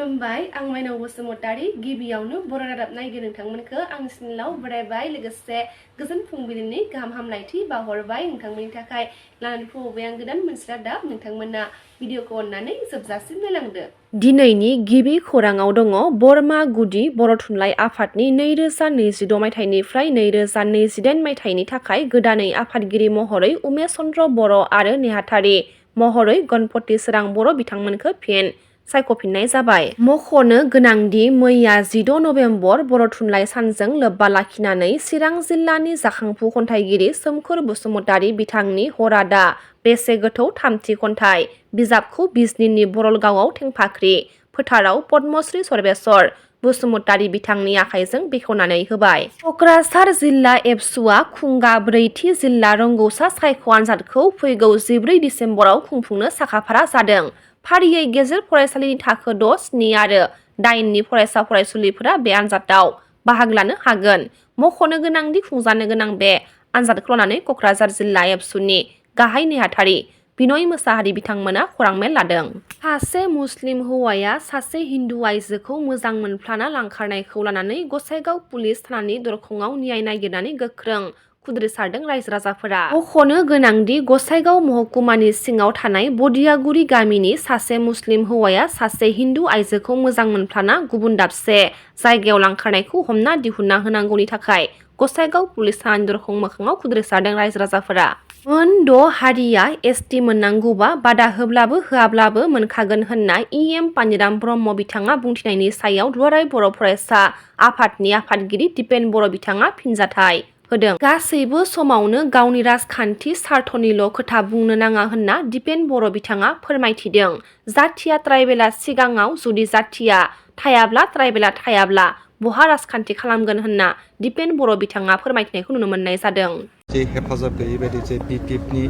खुलुमबाय आं माइनाव बसुमतारी गिबियावनो बर' रादाब नायगिर नोंथांमोनखौ आंनि चेनेलाव बरायबाय लोगोसे गोजोन फुंबिलिनि गाहाम हामलायथि बावहरबाय नोंथांमोननि थाखाय लानानै फैबाय आं गोदान मोनसे रादाब नोंथांमोना भिडिअखौ अननानै जोबजासिम नायलांदो। दिनैनि गिबि खौराङाव दङ बरमा गुदि बर' थुनलाइ आफादनि 2026 मायथाइनिफ्राय 2028 मायथाइनि थाखाय गोदानै आफादगिरि महरै उमेश चन्द्र बर' आरो नेहाथारि महरै गणपति सोरां बर' बिथांमोनखौ फिन सायख'फिननाय जाबाय। मख'नो गोनांदि मैया 16 नभेम्बर बर' थुनलाइ सानजों लोब्बा लाखिनानै चिरां जिल्लानि जाखांफु खन्थाइगिरि सोमखोर बसुमतारी बिथांनि हरादा बेसे गोथौ थामथि खन्थाइ बिजाबखौ बिजनीनि बरलगावआव थेंफाख्रि फोथाराव पद्मश्री सर्वेश्वर बसुमतारी बिथांनि आखाइजों बेखेवनानै होबाय। क'क्राझार जिल्ला एबसुआ खुंगा ब्रैथि जिल्ला रोंगौसा सायख' आनजादखौ फैगौ 14 डिसेम्बराव खुंफुंनो साखाफारा जादों। फारियै गेजेर फरायसालिनि थाखो 6, 7 आरो 8 नि फरायसा फरायसुलिफोरा बे आनजादाव बाहागो लानो हागोन। मख'नो गोनांदि खुंजानो गोनां बे आनजादखौ लानानै क'क्राझार जिल्ला एबसुनि गाहाय नेहाथारि बिनय मोसाहारि बिथांमोना खौरांमेल लादों। सासे मुस्लिम हौवाया सासे हिन्दु आइजोखौ मोजां मोनफ्लाना लांखारनायखौ लानानै गसाइगाव पुलिस थानानि दरखंआव न्याय नागिरनानै गोख्रों खुद्रिसारदों रायजो राजाफोरा। मख'नो गोनांदि गसाइगाव महकुमानि सिङाव थानाय बदियागुरि गामिनि सासे मुस्लिम हौवाया सासे हिन्दु आइजोखौ मोजां मोनफ्लाना गुबुन दाबसे जायगायाव लांखारनायखौ हमना दिहुनना होनांगौनि थाखाय गसाइगाव पुलिस थानानि दरखं मोखाङाव खुद्रिसारदों रायजो राजाफोरा। मोन द' हारिया एसटि मोननांगौबा बादा होब्लाबो होआब्लाबो मोनखागोन होनना इएम पानिराम ब्रह्म बिथाङा बुंथिनायनि सायाव दुलाराय बर' फरायसा आफादनि आफादगिरि दिपेन बर' बिथाङा फिनजाथाय होदों। गासैबो समावनो गावनि राजखान्थि सार्थनिल' खोथा बुंनो नाङा होनना दिपेन बर' बिथाङा फोरमायथिदों। जाथिया ट्राइबेला सिगाङाव जुदि जाथिया थायाब्ला ट्राइबेला थायाब्ला बहा राजखान्थि खालामगोन होनना दिपेन बर' बिथाङा फोरमायथिनायखौ नुनो मोननाय जादों। जे हेफाजाब गैयै बायदि जे बिपिएफनि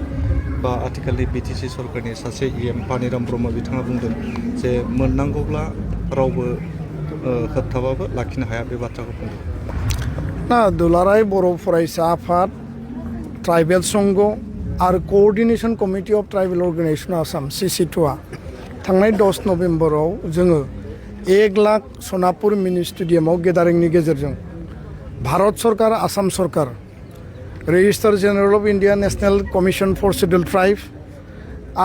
बा आथिखालनि बिटिसि सरकारनि सासे इएम पानिराम ब्रह्म बिथाङा बुंदों जे मोननांगौब्ला रावबो होबथाबाबो लाखिनो हाया बे बाथ्राखौ बुंदों। ना दुलाराय बर' फरायसा आफाद ट्राइबेल संघ आरो coordination committee of tribal organization Assam CC2आ थांनाय 10 नभेम्बराव जोङो 1 लाख सनापुर मिनि स्टेडियामाव गेदारिंनि गेजेरजों भारत सरकार आसाम सरकार registrar general of India national commission for schedule tribe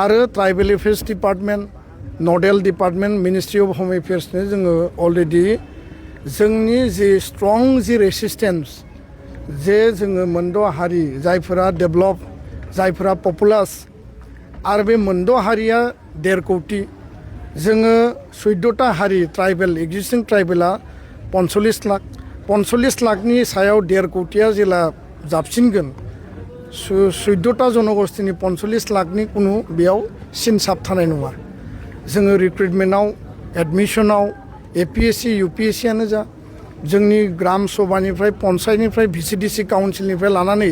आरो ट्राइबेल एफेयार्स डिपार्टमेन्ट नडेल डिपार्टमेन्ट मिनिस्ट्रि अफ होम एफेयार्सनो जोङो अलरेडि जोंनि जि स्ट्रं जि रेसिस्टेन्स जे जोङो मोनद' हारि जायफोरा डेभलप जायफोरा पपुलास आरो बे मोनद' हारिया 1.5 कौटि जोङो 14टा हारि ट्राइबेल एक्जिस्टिं ट्राइबेला 45 लाखनि सायाव 1.5 कौटिया जेला जाबसिनगोन 14टा जनगोष्ठीनि 45 लाखनि कुनु बेयाव सिनसाब थानाय नङा। जोङो रिक्रुटमेन्टआव एडमिसनाव APSC UPSC आनो जा जोंनि ग्राम सभानिफ्राय पन्सायतनिफ्राय VCDC काउन्सिलनिफ्राय लानानै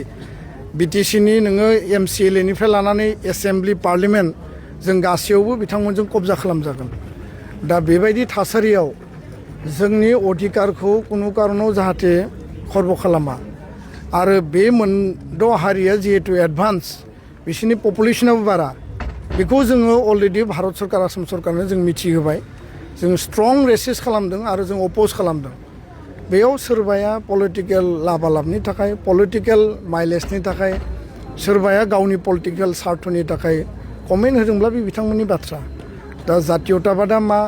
BTCनि नोङो MCLAनिफ्राय लानानै एसेम्ब्लि पार्लियामेन्ट जों गासैयावबो बिथांमोनजों कब्जा खालामजागोन। दा बेबायदि थासारियाव जोंनि अधिकारखौ कुनु कारनाव जाहाथे खर्ब खालामा आरो बे मोनद' हारिया जिहेतु एडभान्स बिसोरनि पपुलेसनाबो बारा बेखौ जोङो अलरेडि भारत सरकार आसाम सरकारनो जों मिथिहोबाय। जों स्ट्रं रेसिस्ट खालामदों आरो जों अपोज खालामदों। बेयाव सोरबाया पलिटिकेल लाबालाबनि थाखाय पलिटिकेल माइलेजनि थाखाय सोरबाया गावनि पलिटिकेल सार्थनि थाखाय कमेन्ट होदोंब्ला बे बिथांमोननि बाथ्रा। दा जातीयताबादा मा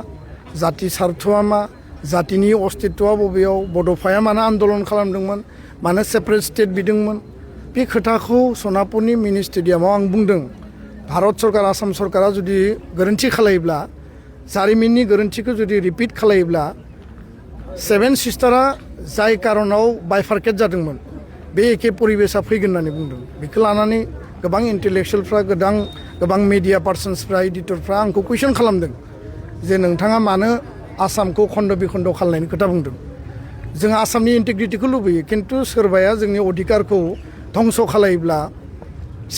जाति सार्थआ मा जातिनि अस्तित्वआ बबेयाव बड'फाया मानो आन्दलन खालामदोंमोन मानो सेपारेट स्टेट बिदोंमोन बे खोथाखौ सनापुरनि मिनि स्टेडियामाव आं बुंदों। भारत सरकार आसाम सरकारा जुदि गोरोन्थि खालायोब्ला जारिमिननि गोरोन्थिखौ जुदि रिपिट खालायोब्ला 7 सिस्टारा जाय कारनाव बाइफार्केट जादोंमोन बे एखे परिबेसा फैगोन होननानै बुंदों। बेखौ लानानै गोबां इन्टेलेक्सुयेलफ्रा गोबां मिडिया पार्सन्सफ्रा एडिटरफ्रा आंखौ कुइसन खालामदों जे नोंथाङा मानो आसामखौ खन्द' बिखन्द' खालामनायनि खोथा बुंदों। जों आसामनि इन्टिग्रिटिखौ लुबैयो खिन्थु सोरबाया जोंनि अधिकारखौ धंस खालायोब्ला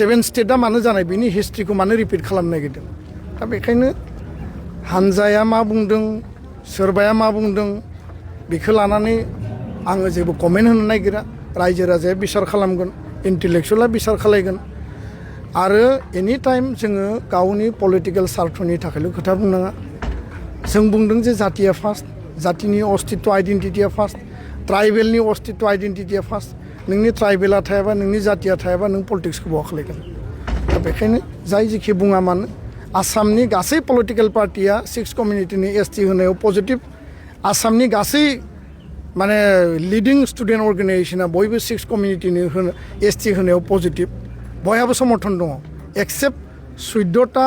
7 स्टेटआ मानो जानाय बेनि हिस्ट्रिखौ मानो रिपिट खालामनो नागिरदों। दा बेखायनो हानजाया मा बुंदों सोरबाया मा बुंदों बेखौ लानानै आङो जेबो कमेन्ट होनो नागिरा। रायजो राजाया बिसार खालामगोन इन्टेलेक्सुयेला बिसार खालायगोन आरो एनि टाइम जोङो गावनि पलिटिकेल सार्थनि थाखायल' खोथा बुंनाङा जों बुंदों जे जातिया फार्स्ट जातिनि अस्तित्व आइडेन्टिटिया फार्स्ट ट्राइबेलनि अस्तित्व आइडेन्टिटिया फार्स्ट नोंनि ट्राइबेला थायाबा नोंनि जातिया थायाबा नों पलिटिक्सखौ बहा खालायगोन दा बेखायनो जाय जेखि बुङा मानो आसामनि गासै पलिटिकेल पार्टिया 6 कमिउनिटिनि एसटि होनायाव पजिटिभ आसामनि गासै माने लिडिं स्टुडेन्ट अर्गानाइजेसना बयबो 6 कमिउनिटिनि एसटि होनायाव पजिटिभ बयहाबो समर्थन दङ एक्सेप्ट 14टा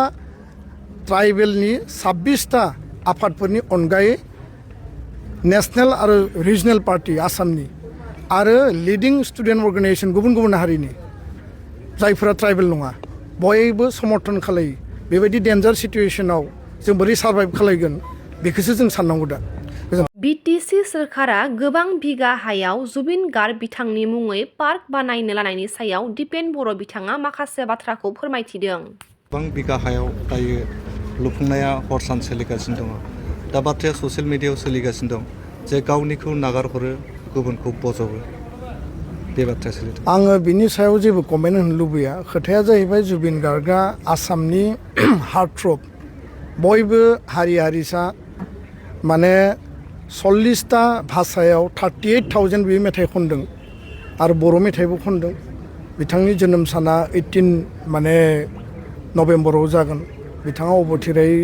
ट्राइबेलनि 26टा आफादफोरनि अनगायै नेशनेल आरो रिजनेल पार्टि आसामनि आरो लिडिं स्टुडेन्ट अर्गानाइजेसन गुबुन गुबुन हारिनि जायफोरा ट्राइबेल नङा बयबो समर्थन खालायो बेबायदि डेन्जार सिटुएशनाव जों बोरै सार्भाइभ खालायगोन बेखौसो जों साननांगौ दा बिटिसि सोरखारा गोबां बिगा हायाव जुबिन गार्ग बिथांनि मुङै पार्क बानायनो लानायनि सायाव दिपेन बर' बिथाङा माखासे बाथ्राखौ फोरमायथिदों। गोबां बिगा हायाव दायो लुफुंनाया हर सान सोलिगासिनो दङ दा बाथ्राया ससियेल मिडियायाव सोलिगासिनो दं जे गावनिखौ नागारहरो गुबुनखौ बजबो बे बाथ्राया सोलिदों। आङो बिनि सायाव जेबो कमेन्ट होनो लुबैया खोथाया जाहैबाय जुबिन गार्गआ आसामनि हार्टथ्रब बयबो हारि हारिसा माने 40टा भाषायाव 38,000 बे मेथाइ खनदों आरो बर' मेथाइबो खनदों बिथांनि जोनोम साना 18 माने नभेम्बराव जागोन बिथाङा अबथिरायै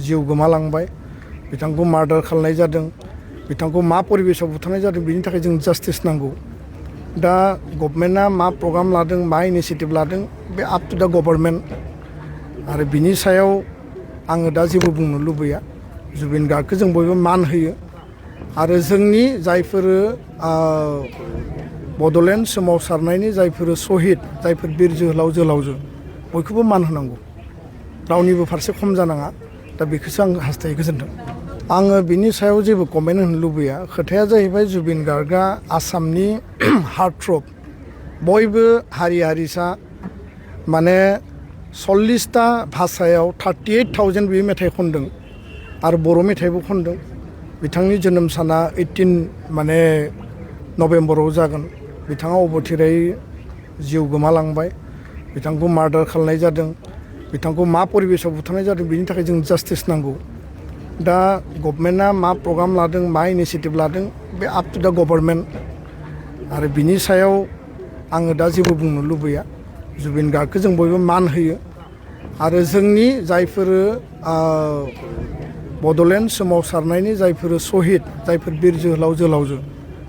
जिउ गोमालांबाय बिथांखौ मार्डार खालामनाय जादों बिथांखौ मा परिबेसाव बुथारनाय जादों बिनि थाखाय जों जास्टिस नांगौ दा गभर्नमेन्टआ मा प्रग्राम लादों मा इनिसिएटिभ लादों बे आप टु दा गभर्नमेन्ट आरो बिनि सायाव आङो दा जेबो बुंनो लुबैया जुबिन गार्गखौ जों बयबो मान होयो आरो जोंनि जायफोर बड'लेण्ड सोमावसारनायनि जायफोर सहिद जायफोर बिर जोहोलाव जोहोलावजो बयखौबो मान होनांगौ रावनिबो फारसे खम जानाङा दा बेखौसो आं हास्थायो गोजोन्थों। आङो बिनि सायाव जेबो कमेन्ट होनो लुबैया खोथाया जाहैबाय जुबिन गार्गआ आसामनि हार्टथ्रब बयबो हारि हारिसा माने 40टा भाषायाव 38,000 बे मेथाइ खनदों आरो बर' मेथाइबो खनदों बिथांनि जोनोम साना 18 माने नभेम्बराव जागोन बिथाङा अबथिरायै जिउ गोमालांबाय बिथांखौ मार्डार खालामनाय जादों बिथांखौ मा परिबेसाव बुथारनाय जादों बिनि थाखाय जों जास्टिस नांगौ दा गभर्नमेन्टआ मा प्रग्राम लादों मा इनिसिएटिभ लादों बे आप टु दा गभर्नमेन्ट आरो बिनि सायाव आङो दा जेबो बुंनो लुबैया जुबिन गार्गखौ जों बयबो मान होयो आरो जोंनि जायफोर बड'लेण्ड सोमावसारनायनि जायफोर सहिद जायफोर बिर जोहोलाव जोहोलावजो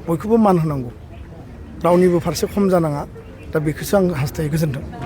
बयखौबो मान होनांगौ रावनिबो फारसे खम जानाङा दा बेखौसो आं हास्थायो गोजोन्थों।